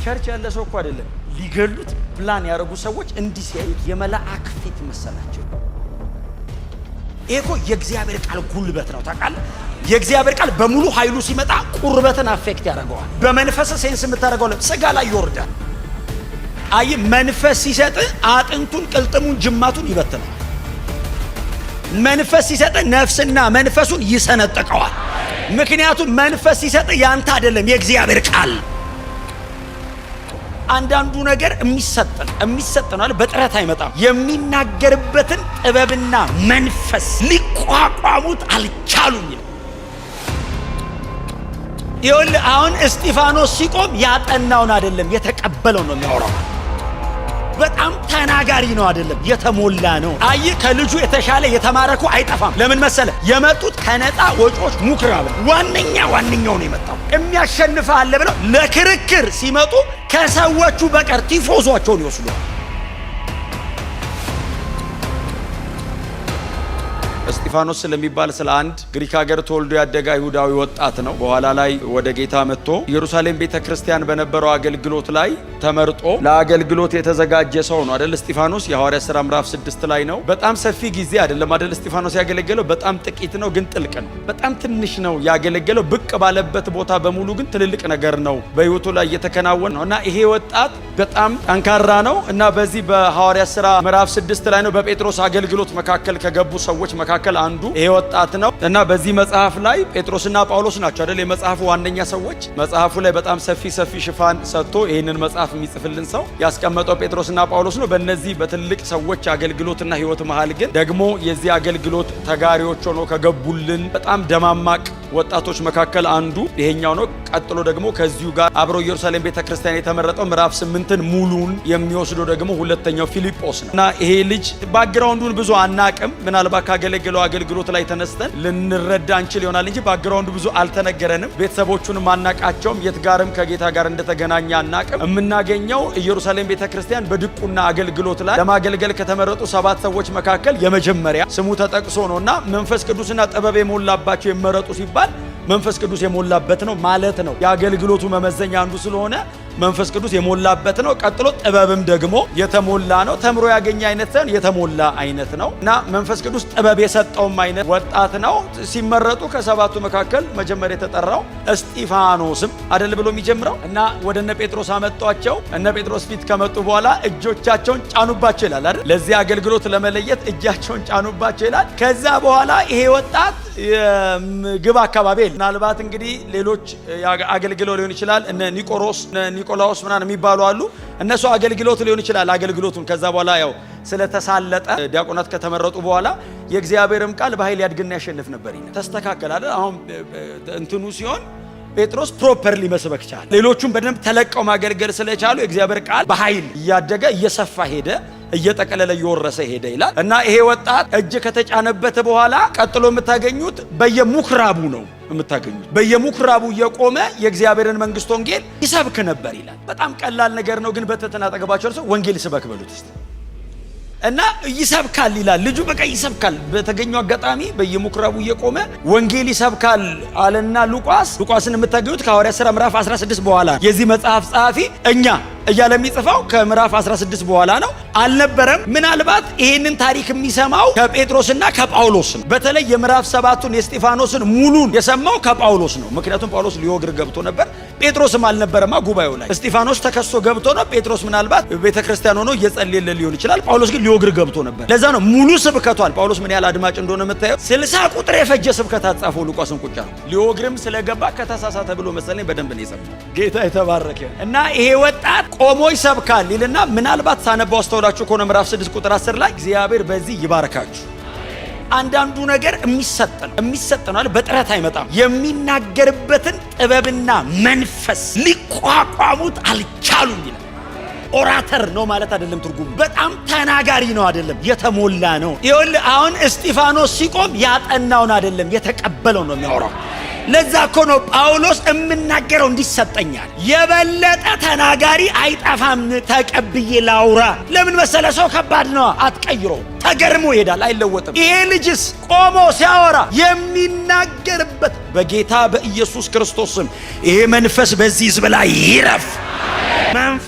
ቸርች ያለ ሰው እኮ አይደለም ሊገሉት ፕላን ያደረጉ ሰዎች እንዲህ ሲያዩት የመላእክ ፊት መሰላቸው። ኤኮ የእግዚአብሔር ቃል ጉልበት ነው ታውቃለህ። የእግዚአብሔር ቃል በሙሉ ኃይሉ ሲመጣ ቁርበትን አፌክት ያደርገዋል። በመንፈስ ሴንስ የምታደርገው ስጋ ላይ ይወርዳል። አይ መንፈስ ሲሰጥ አጥንቱን ቅልጥሙን ጅማቱን ይበትናል። መንፈስ ሲሰጥ ነፍስና መንፈሱን ይሰነጥቀዋል። ምክንያቱም መንፈስ ሲሰጥ ያንተ አይደለም የእግዚአብሔር ቃል። አንዳንዱ ነገር የሚሰጥ ነው በጥረት አይመጣም። የሚናገርበትን ጥበብና መንፈስ ሊቋቋሙት አልቻሉም። ይኸውልህ አሁን እስጢፋኖስ ሲቆም ያጠናውን አይደለም የተቀበለው ነው የሚያወራው። በጣም ተናጋሪ ነው አይደለም የተሞላ ነው። አይ ከልጁ የተሻለ የተማረኩ አይጠፋም። ለምን መሰለ? የመጡት ከነጣ ወጮች ሙክራብ ዋነኛው ነው የመጣው። የሚያሸንፍ አለ ብለው ለክርክር ሲመጡ ከሰዎቹ በቀር ቲፎዞቸውን ይወስዱታል። እስጢፋኖስ ስለሚባል ስለ አንድ ግሪክ ሀገር ተወልዶ ያደገ አይሁዳዊ ወጣት ነው። በኋላ ላይ ወደ ጌታ መጥቶ ኢየሩሳሌም ቤተክርስቲያን በነበረው አገልግሎት ላይ ተመርጦ ለአገልግሎት የተዘጋጀ ሰው ነው አይደል? እስጢፋኖስ የሐዋርያት ሥራ ምዕራፍ 6 ላይ ነው። በጣም ሰፊ ጊዜ አይደለም አይደል? እስጢፋኖስ ያገለገለው በጣም ጥቂት ነው፣ ግን ጥልቅ ነው። በጣም ትንሽ ነው ያገለገለው፣ ብቅ ባለበት ቦታ በሙሉ ግን ትልልቅ ነገር ነው በህይወቱ ላይ እየተከናወነ ነው። እና ይሄ ወጣት በጣም ጠንካራ ነው እና በዚህ በሐዋርያት ሥራ ምዕራፍ 6 ላይ ነው በጴጥሮስ አገልግሎት መካከል ከገቡ ሰዎች መካከል አንዱ ይሄ ወጣት ነው። እና በዚህ መጽሐፍ ላይ ጴጥሮስና ጳውሎስ ናቸው አይደል የመጽሐፉ ዋነኛ ሰዎች። መጽሐፉ ላይ በጣም ሰፊ ሽፋን ሰጥቶ ይሄንን መጽሐፍ የሚጽፍልን ሰው ያስቀመጠው ጴጥሮስና ጳውሎስ ነው። በእነዚህ በትልቅ ሰዎች አገልግሎትና ህይወት መሃል ግን ደግሞ የዚህ አገልግሎት ተጋሪዎች ሆኖ ከገቡልን በጣም ደማማቅ ወጣቶች መካከል አንዱ ይሄኛው ነው። ቀጥሎ ደግሞ ከዚሁ ጋር አብሮ ኢየሩሳሌም ቤተክርስቲያን የተመረጠው ምዕራፍ 8ን ሙሉን የሚወስደው ደግሞ ሁለተኛው ፊልጶስ ነው። እና ይሄ ልጅ ባክግራውንዱን ብዙ አናቅም። ምናልባት ካገለገለው አገልግሎት ላይ ተነስተን ልንረዳ እንችል ይሆናል እንጂ ባክግራውንዱ ብዙ አልተነገረንም። ቤተሰቦቹንም አናቃቸውም። የት ጋርም ከጌታ ጋር እንደተገናኘ አናቅም። የምናገኘው ኢየሩሳሌም ቤተክርስቲያን በድቁና አገልግሎት ላይ ለማገልገል ከተመረጡ 7 ሰዎች መካከል የመጀመሪያ ስሙ ተጠቅሶ ነውና መንፈስ ቅዱስና ጥበብ የሞላባቸው የመረጡ ሲባል መንፈስ ቅዱስ የሞላበት ነው ማለት ነው። የአገልግሎቱ መመዘኛ አንዱ ስለሆነ መንፈስ ቅዱስ የሞላበት ነው። ቀጥሎ ጥበብም ደግሞ የተሞላ ነው። ተምሮ ያገኘ አይነት ሳይሆን የተሞላ አይነት ነው እና መንፈስ ቅዱስ ጥበብ የሰጠውም አይነት ወጣት ነው። ሲመረጡ ከ7ቱ መካከል መጀመሪያ የተጠራው እስጢፋኖስም አይደል ብሎ የሚጀምረው እና ወደ እነ ጴጥሮስ አመጧቸው። እነ ጴጥሮስ ፊት ከመጡ በኋላ እጆቻቸውን ጫኑባቸው ይላል አይደል? ለዚህ አገልግሎት ለመለየት እጃቸውን ጫኑባቸው ይላል። ከዛ በኋላ ይሄ ወጣት ግብ አካባቢ ምናልባት እንግዲህ ሌሎች አገልግለው ሊሆን ይችላል። እነ ኒቆላዎስ ምናምን የሚባሉ አሉ። እነሱ አገልግሎት ሊሆን ይችላል አገልግሎቱን። ከዛ በኋላ ያው ስለተሳለጠ ዲያቆናት ከተመረጡ በኋላ የእግዚአብሔርም ቃል በኃይል ያድግና ያሸንፍ ነበር ይላል። ተስተካከለ አይደል? አሁን እንትኑ ሲሆን ጴጥሮስ ፕሮፐርሊ መስበክ ቻለ። ሌሎቹም በደንብ ተለቀው ማገልገል ስለቻሉ የእግዚአብሔር ቃል በኃይል እያደገ እየሰፋ ሄደ፣ እየጠቀለለ እየወረሰ ሄደ ይላል። እና ይሄ ወጣት እጅ ከተጫነበት በኋላ ቀጥሎ የምታገኙት በየምኩራቡ ነው የምታገኙት። በየምኩራቡ እየቆመ የእግዚአብሔርን መንግስት ወንጌል ይሰብክ ነበር ይላል። በጣም ቀላል ነገር ነው፣ ግን በተተና አጠገባቸው ሰው ወንጌል ይሰብክ በሉት እስቲ። እና ይሰብካል ይላል ልጁ። በቃ ይሰብካል። በተገኘው አጋጣሚ በየምኩራቡ እየቆመ ወንጌል ይሰብካል አለና ሉቃስን የምታገኙት ከሐዋርያት ሥራ ምዕራፍ 16 በኋላ የዚህ መጽሐፍ ጸሐፊ እኛ እያለ የሚጽፈው ከምዕራፍ 16 በኋላ ነው አልነበረም። ምናልባት ይሄንን ታሪክ የሚሰማው ከጴጥሮስና ከጳውሎስ ነው። በተለይ የምዕራፍ 7ቱን የእስጢፋኖስን ሙሉን የሰማው ከጳውሎስ ነው። ምክንያቱም ጳውሎስ ሊወግር ገብቶ ነበር፣ ጴጥሮስም አልነበረማ ጉባኤው ላይ። እስጢፋኖስ ተከሶ ገብቶ ነው። ጴጥሮስ ምናልባት ቤተክርስቲያን ሆኖ እየጸለየ ሊሆን ይችላል። ጳውሎስ ግን ሊወግር ገብቶ ነበር። ለዛ ነው ሙሉ ስብከቷል። ጳውሎስ ምን ያህል አድማጭ እንደሆነ የምታየው 60 ቁጥር የፈጀ ስብከት አጻፈው ሉቃስን ቁጫ ነው። ሊወግርም ስለገባ ከተሳሳተ ብሎ መሰለኝ በደንብ ነው የሰማው። ጌታ የተባረከ እና ይሄ ወጣት ቆሞ ይሰብካል ይልና ምናልባት ሳነባው አስተውላችሁ ከሆነ ምዕራፍ 6 ቁጥር 10 ላይ እግዚአብሔር በዚህ ይባርካችሁ። አንዳንዱ ነገር የሚሰጥ ነው በጥረት አይመጣም። የሚናገርበትን ጥበብና መንፈስ ሊቋቋሙት አልቻሉም ይላል። ኦራተር ነው ማለት አይደለም ትርጉሙ። በጣም ተናጋሪ ነው አይደለም የተሞላ ነው። ይኸውልህ አሁን እስጢፋኖስ ሲቆም ያጠናውን አይደለም የተቀበለው ነው የሚያወራው። ለዛ እኮ ነው ጳውሎስ የምናገረው እንዲሰጠኛል። የበለጠ ተናጋሪ አይጠፋም፣ ተቀብዬ ላውራ። ለምን መሰለ? ሰው ከባድ ነው፣ አትቀይሮ፣ ተገርሞ ይሄዳል፣ አይለወጥም። ይሄ ልጅስ ቆሞ ሲያወራ የሚናገርበት በጌታ በኢየሱስ ክርስቶስ ስም ይሄ መንፈስ በዚህ ሕዝብ ላይ ይረፍ።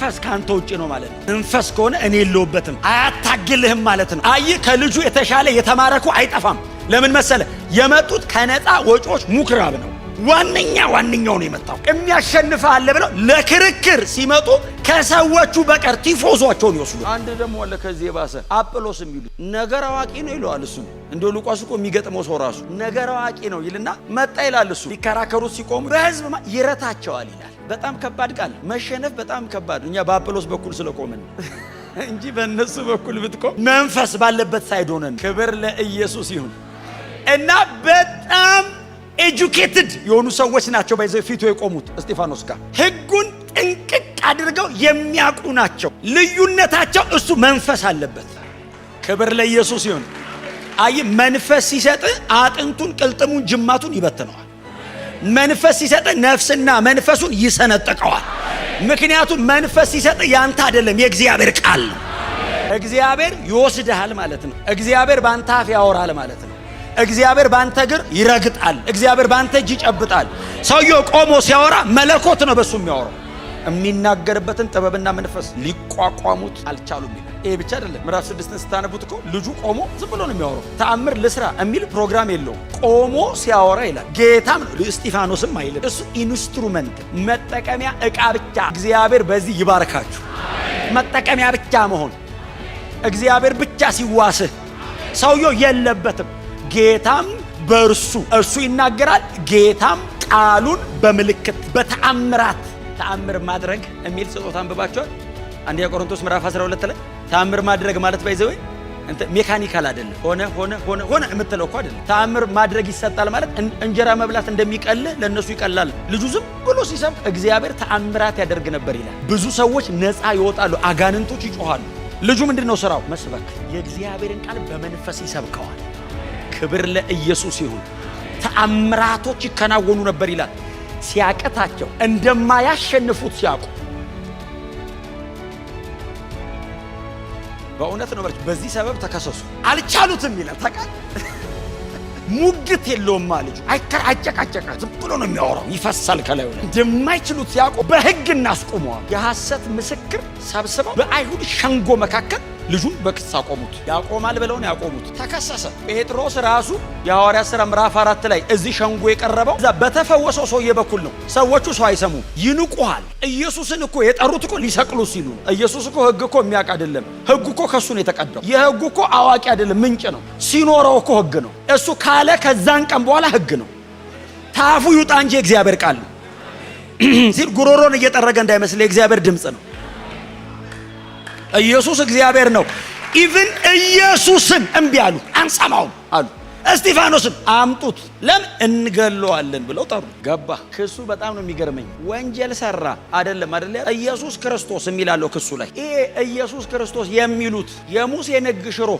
መንፈስ ካንተ ውጪ ነው ማለት ነው። መንፈስ ከሆነ እኔ የለውበትም አያታግልህም ማለት ነው። አይ ከልጁ የተሻለ የተማረኩ አይጠፋም። ለምን መሰለ? የመጡት ከነፃ ወጪዎች ምኩራብ ነው። ዋነኛው ነው የመጣው። የሚያሸንፍ አለ ብለው ለክርክር ሲመጡ ከሰዎቹ በቀር ቲፎዞቸውን ይወስዱ። አንድ ደግሞ አለ ከዚህ የባሰ አጵሎስ የሚሉ ነገር አዋቂ ነው ይለዋል። እሱ እንደ ሉቃስ እኮ የሚገጥመው ሰው ራሱ ነገር አዋቂ ነው ይልና መጣ ይላል። እሱ ሊከራከሩት ሲቆሙ በህዝብ ይረታቸዋል ይላል። በጣም ከባድ ቃል። መሸነፍ በጣም ከባድ። እኛ በአጵሎስ በኩል ስለቆምን እንጂ በእነሱ በኩል ብትቆም መንፈስ ባለበት ሳይድ ሆነን። ክብር ለኢየሱስ ይሁን። እና በጣም ኤጁኬትድ የሆኑ ሰዎች ናቸው በዚህ ፊቱ የቆሙት እስጢፋኖስ ጋር። ህጉን ጥንቅቅ አድርገው የሚያውቁ ናቸው። ልዩነታቸው እሱ መንፈስ አለበት። ክብር ለኢየሱስ ይሁን። አይ መንፈስ ሲሰጥ አጥንቱን፣ ቅልጥሙን፣ ጅማቱን ይበትነዋል። መንፈስ ሲሰጥ ነፍስና መንፈሱን ይሰነጥቀዋል። ምክንያቱም መንፈስ ሲሰጥ ያንተ አይደለም፣ የእግዚአብሔር ቃል ነው። እግዚአብሔር ይወስድሃል ማለት ነው። እግዚአብሔር ባንተ አፍ ያወራል ማለት ነው። እግዚአብሔር ባንተ እግር ይረግጣል። እግዚአብሔር ባንተ እጅ ይጨብጣል። ሰውየው ቆሞ ሲያወራ መለኮት ነው በሱ የሚያወራው። የሚናገርበትን ጥበብና መንፈስ ሊቋቋሙት አልቻሉም ይላል። ይሄ ብቻ አይደለም። ምዕራፍ 6 ስታነቡት እኮ ልጁ ቆሞ ዝም ብሎ ነው የሚያወራው። ተአምር ልስራ የሚል ፕሮግራም የለውም። ቆሞ ሲያወራ ይላል። ጌታም ነው እስጢፋኖስም አይልም። እሱ ኢንስትሩመንት፣ መጠቀሚያ ዕቃ ብቻ። እግዚአብሔር በዚህ ይባርካችሁ። መጠቀሚያ ብቻ መሆን፣ እግዚአብሔር ብቻ ሲዋስህ፣ ሰውየው የለበትም። ጌታም በእርሱ እርሱ ይናገራል። ጌታም ቃሉን በምልክት በተአምራት ተአምር ማድረግ የሚል ስጦታ አንብባቸዋል። አንደኛ ቆሮንቶስ ምዕራፍ 12 ላይ ተአምር ማድረግ ማለት ባይዘው እንተ ሜካኒካል አይደለም። ሆነ የምትለው እኮ አይደለም። ተአምር ማድረግ ይሰጣል ማለት እንጀራ መብላት እንደሚቀልህ ለነሱ ይቀላል። ልጁ ዝም ብሎ ሲሰብክ እግዚአብሔር ተአምራት ያደርግ ነበር ይላል። ብዙ ሰዎች ነፃ ይወጣሉ፣ አጋንንቶች ይጮሃሉ። ልጁ ምንድነው ስራው? መስበክ። የእግዚአብሔርን ቃል በመንፈስ ይሰብከዋል። ክብር ለኢየሱስ ይሁን። ተአምራቶች ይከናወኑ ነበር ይላል። ሲያቀታቸው እንደማያሸንፉት ሲያውቁ በእውነት ነው። በዚህ ሰበብ ተከሰሱ፣ አልቻሉትም ይላል። ተቃል ሙግት የለውም ልጁ አይጨቃጨቃ፣ ዝም ብሎ ነው የሚያወራው። ይፈሳል ከላዩ ላይ። እንደማይችሉት ሲያውቁ በሕግ እናስቆመዋል። የሐሰት ምስክር ሰብስበው በአይሁድ ሸንጎ መካከል ልጁን በክስ አቆሙት። ያቆማል ብለው ነው ያቆሙት። ተከሰሰ። ጴጥሮስ ራሱ የሐዋርያት ሥራ ምዕራፍ 4 ላይ እዚህ ሸንጎ የቀረበው እዛ በተፈወሰው ሰውዬ በኩል ነው። ሰዎቹ ሰው አይሰሙ፣ ይንቁሃል። ኢየሱስን እኮ የጠሩት እኮ ሊሰቅሉ ሲሉ ነው። ኢየሱስ እኮ ሕግ እኮ የሚያውቅ አይደለም። ሕግ እኮ ከሱ ነው የተቀዳው። የሕግ እኮ አዋቂ አይደለም፣ ምንጭ ነው። ሲኖረው እኮ ሕግ ነው። እሱ ካለ ከዛን ቀን በኋላ ሕግ ነው። ታፉ ይውጣ እንጂ የእግዚአብሔር ቃል ነው ሲል ጉሮሮን እየጠረገ እንዳይመስል የእግዚአብሔር ድምፅ ነው። ኢየሱስ እግዚአብሔር ነው። ኢቭን ኢየሱስን እምቢ አሉ፣ አንሰማውም አሉ። እስጢፋኖስን አምጡት፣ ለምን እንገለዋለን ብለው ጠሩ። ገባ። ክሱ በጣም ነው የሚገርመኝ። ወንጀል ሰራ አይደለም ኢየሱስ ክርስቶስ የሚላለው ክሱ ላይ ይሄ ኢየሱስ ክርስቶስ የሚሉት የሙሴ ሕግ ሽሮ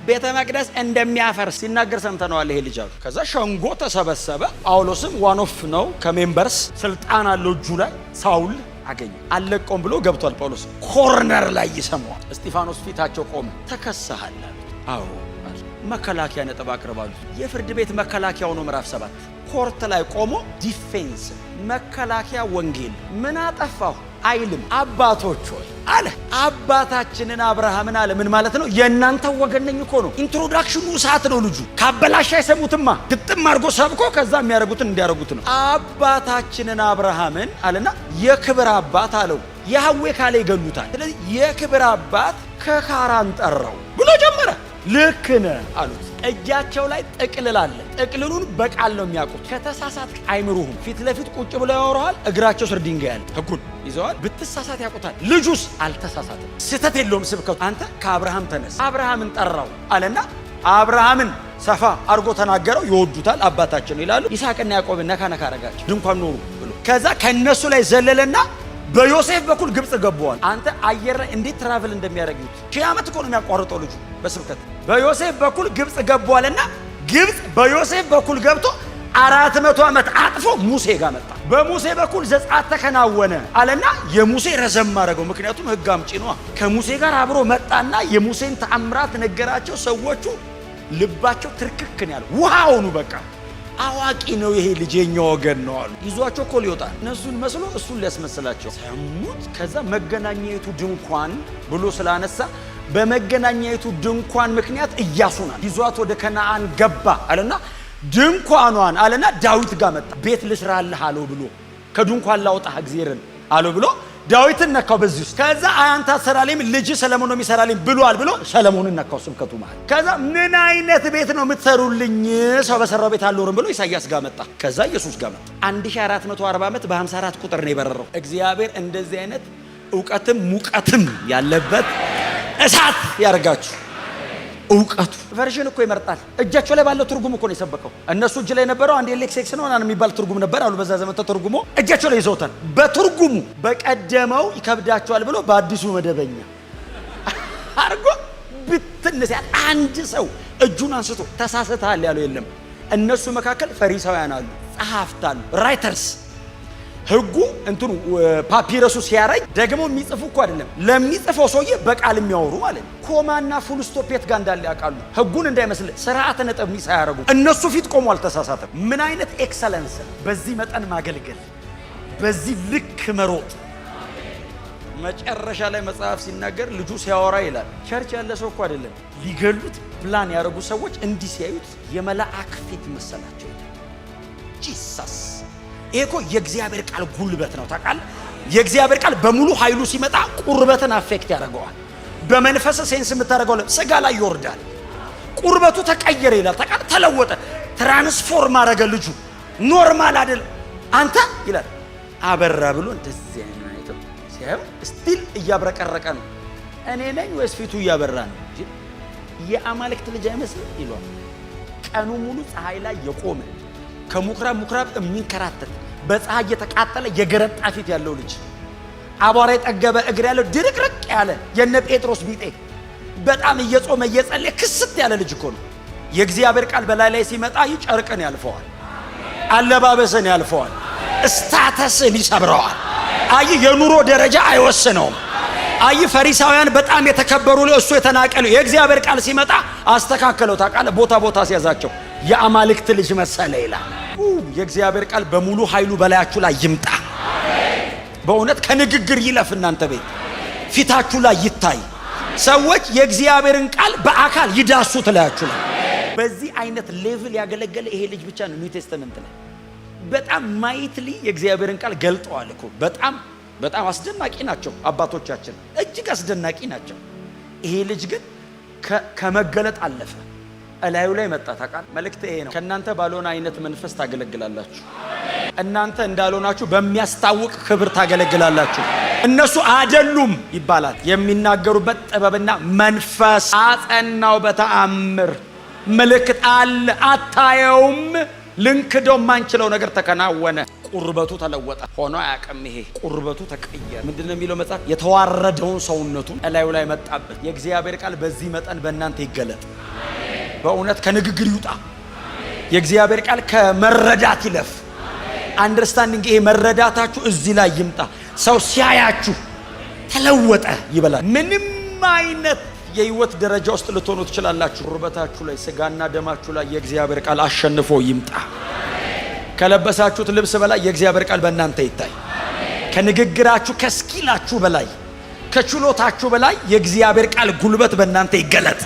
ቤተ መቅደስ እንደሚያፈርስ ሲናገር ሰምተነዋል። ይሄ ልጅ አሉ። ከዛ ሸንጎ ተሰበሰበ። ጳውሎስም ዋኖፍ ነው ከሜምበርስ ስልጣን አለው እጁ ላይ። ሳውል አገኘ። አለቀውም ብሎ ገብቷል። ጳውሎስ ኮርነር ላይ ይሰማዋል። እስጢፋኖስ ፊታቸው ቆመ። ተከሰሃል አሉት። አዎ አለ። መከላከያ ነጥብ አቅርባሉ። የፍርድ ቤት መከላከያው ነው። ምዕራፍ 7 ኮርት ላይ ቆሞ ዲፌንስ መከላከያ ወንጌል ምን አጠፋሁ አይልም። አባቶች ሆይ አለ። አባታችንን አብርሃምን አለ። ምን ማለት ነው? የእናንተ ወገን ነኝ እኮ ነው። ኢንትሮዳክሽኑ ሰዓት ነው። ልጁ ካበላሽ አይሰሙትማ። ግጥም አድርጎ ሰብኮ ከዛ የሚያረጉትን እንዲያረጉት ነው። አባታችንን አብርሃምን አለና የክብር አባት አለው። ያህዌ ካለ ይገሉታል። ስለዚህ የክብር አባት ከካራን ጠራው ብሎ ጀመረ። ልክ ነህ አሉት። እጃቸው ላይ ጥቅልል አለ። ጥቅልሉን በቃል ነው የሚያውቁት። ከተሳሳት አይምሩህም። ፊት ለፊት ቁጭ ብለው ያወራዋል። እግራቸው ስር ድንጋይ አለ። ሕጉን ይዘዋል። ብትሳሳት ያውቁታል። ልጁስ አልተሳሳትም። ስህተት የለውም ስብከቱ። አንተ ከአብርሃም ተነስ፣ አብርሃምን ጠራው አለና አብርሃምን ሰፋ አርጎ ተናገረው። ይወዱታል፣ አባታችን ይላሉ። ይስሐቅና ያዕቆብን ነካ ነካ አረጋቸው። ድንኳን ኖሩ ብሎ ከዛ ከነሱ ላይ ዘለለና በዮሴፍ በኩል ግብጽ ገባዋል። አንተ አየር ላይ እንዴት ትራቨል እንደሚያደርጉት 1000 ዓመት እኮ ነው የሚያቋርጠው ልጁ በስብከት። በዮሴፍ በኩል ግብጽ ገባዋልና ግብጽ በዮሴፍ በኩል ገብቶ 400 ዓመት አጥፎ ሙሴ ጋር መጣ። በሙሴ በኩል ዘጸአት ተከናወነ አለና የሙሴ ረዘም ማድረገው፣ ምክንያቱም ሕግ አምጪ ነው። ከሙሴ ጋር አብሮ መጣና የሙሴን ተአምራት ነገራቸው። ሰዎቹ ልባቸው ትርክክን ያለው ውሃ ሆኑ። በቃ አዋቂ ነው ይሄ ልጅ የኛ ወገን ነው አሉ። ይዟቸው እኮ ሊወጣ እነሱን መስሎ እሱን ሊያስመስላቸው ሰሙት። ከዛ መገናኛይቱ ድንኳን ብሎ ስላነሳ በመገናኛይቱ ድንኳን ምክንያት ኢያሱናል ይዟት ወደ ከነዓን ገባ አለና ድንኳኗን አለና ዳዊት ጋር መጣ። ቤት ልስራልህ አለው ብሎ ከድንኳን ላውጣህ እግዚአብሔርን አለው ብሎ ዳዊትን ነካው በዚህ ውስጥ። ከዛ አንተ ሰራሊም ልጅ ሰለሞን ነው የሚሰራልኝ ብሏል ብሎ ሰለሞንን ነካው ስብከቱ ማለት። ከዛ ምን አይነት ቤት ነው የምትሰሩልኝ? ሰው በሰራው ቤት አልኖርም ብሎ ኢሳይያስ ጋር መጣ። ከዛ ኢየሱስ ጋር መጣ። 1440 ዓመት በ54 ቁጥር ነው የበረረው። እግዚአብሔር እንደዚህ አይነት ዕውቀትም ሙቀትም ያለበት እሳት ያርጋችሁ። ዕውቀቱ ቨርዥን እኮ ይመርጣል። እጃቸው ላይ ባለው ትርጉም እኮ ነው የሰበከው። እነሱ እጅ ላይ ነበረው አንድ ኤሌክሴክስ ነው እና የሚባል ትርጉም ነበር አሉ። በዛ ዘመን ተተርጉሞ እጃቸው ላይ ይዘውታል። በትርጉሙ በቀደመው ይከብዳቸዋል ብሎ በአዲሱ መደበኛ አርጎ ብትነሳ አንድ ሰው እጁን አንስቶ ተሳስተሃል ያለው የለም። እነሱ መካከል ፈሪሳውያን አሉ፣ ጸሐፍት አሉ፣ ራይተርስ ህጉ እንትኑ ፓፒረሱ ሲያረጅ ደግሞ የሚጽፉ እኮ አይደለም ለሚጽፈው ሰውዬ በቃል የሚያወሩ ማለት ነው። ኮማና ፉል ስቶፕ የት ጋር እንዳለ ያውቃሉ። ህጉን እንዳይመስል ስርዓተ ነጥብ ሳያረጉ እነሱ ፊት ቆሞ አልተሳሳተም። ምን አይነት ኤክሰለንስ! በዚህ መጠን ማገልገል፣ በዚህ ልክ መሮጥ። መጨረሻ ላይ መጽሐፍ ሲናገር ልጁ ሲያወራ ይላል። ቸርች ያለ ሰው እኮ አይደለም ሊገሉት ፕላን ያደረጉ ሰዎች እንዲህ ሲያዩት የመላእክ ፊት መሰላቸው። ጂሰስ ይሄ እኮ የእግዚአብሔር ቃል ጉልበት ነው። ታውቃለህ? የእግዚአብሔር ቃል በሙሉ ኃይሉ ሲመጣ ቁርበትን አፌክት ያደርገዋል። በመንፈስ ሴንስ የምታደርገው ስጋ ላይ ይወርዳል። ቁርበቱ ተቀየረ ይላል። ታውቃለህ? ተለወጠ፣ ትራንስፎርም አደረገ ልጁ። ኖርማል አይደል አንተ ይላል። አበራ ብሎ እንደዚህ አይነት ሲያዩ ስቲል እያብረቀረቀ ነው። እኔ ነኝ ወይስ ፊቱ እያበራ ነው? የአማልክት ልጅ አይመስልም ይሏል። ቀኑ ሙሉ ፀሐይ ላይ የቆመ ከምኩራብ ምኩራብ የሚንከራተት በፀሐይ የተቃጠለ የገረጣ ፊት ያለው ልጅ፣ አቧራ የጠገበ እግር ያለው ድርቅርቅ ያለ የነ ጴጥሮስ ቢጤ በጣም እየጾመ እየጸለየ ክስት ያለ ልጅ እኮ ነው። የእግዚአብሔር ቃል በላይ ላይ ሲመጣ ጨርቅን ያልፈዋል፣ አለባበስን ያልፈዋል፣ ስታተስን ይሰብረዋል። አይ የኑሮ ደረጃ አይወስነውም። አይ ፈሪሳውያን በጣም የተከበሩ እሱ የተናቀሉ። የእግዚአብሔር ቃል ሲመጣ አስተካከለው። ታውቃለህ? ቦታ ቦታ ሲያዛቸው የአማልክት ልጅ መሰለ ይላል። የእግዚአብሔር ቃል በሙሉ ኃይሉ በላያችሁ ላይ ይምጣ። በእውነት ከንግግር ይለፍ። እናንተ ቤት ፊታችሁ ላይ ይታይ። ሰዎች የእግዚአብሔርን ቃል በአካል ይዳሱ ትላያችሁ ላይ። በዚህ አይነት ሌቭል ያገለገለ ይሄ ልጅ ብቻ ነው ኒው ቴስተመንት ላይ በጣም ማይትሊ የእግዚአብሔርን ቃል ገልጠዋል እኮ። በጣም አስደናቂ ናቸው አባቶቻችን፣ እጅግ አስደናቂ ናቸው። ይሄ ልጅ ግን ከመገለጥ አለፈ፣ እላዩ ላይ መጣ። ታውቃለህ? መልእክት ይሄ ነው። ከእናንተ ባልሆነ አይነት መንፈስ ታገለግላላችሁ። እናንተ እንዳልሆናችሁ በሚያስታውቅ ክብር ታገለግላላችሁ። እነሱ አይደሉም ይባላል። የሚናገሩበት ጥበብና መንፈስ አጸናው በተአምር ምልክት አለ። አታየውም። ልንክደው ማንችለው ነገር ተከናወነ። ቁርበቱ ተለወጠ። ሆኖ አያውቅም። ይሄ ቁርበቱ ተቀየረ። ምንድነው የሚለው መጽሐፍ? የተዋረደውን ሰውነቱን እላዩ ላይ መጣበት። የእግዚአብሔር ቃል በዚህ መጠን በእናንተ ይገለጥ። በእውነት ከንግግር ይውጣ። የእግዚአብሔር ቃል ከመረዳት ይለፍ። አንደርስታንዲንግ፣ ይሄ መረዳታችሁ እዚህ ላይ ይምጣ። ሰው ሲያያችሁ ተለወጠ ይበላል። ምንም አይነት የህይወት ደረጃ ውስጥ ልትሆኑ ትችላላችሁ። ቁርበታችሁ ላይ፣ ስጋና ደማችሁ ላይ የእግዚአብሔር ቃል አሸንፎ ይምጣ። ከለበሳችሁት ልብስ በላይ የእግዚአብሔር ቃል በእናንተ ይታይ። ከንግግራችሁ፣ ከስኪላችሁ በላይ፣ ከችሎታችሁ በላይ የእግዚአብሔር ቃል ጉልበት በእናንተ ይገለጥ።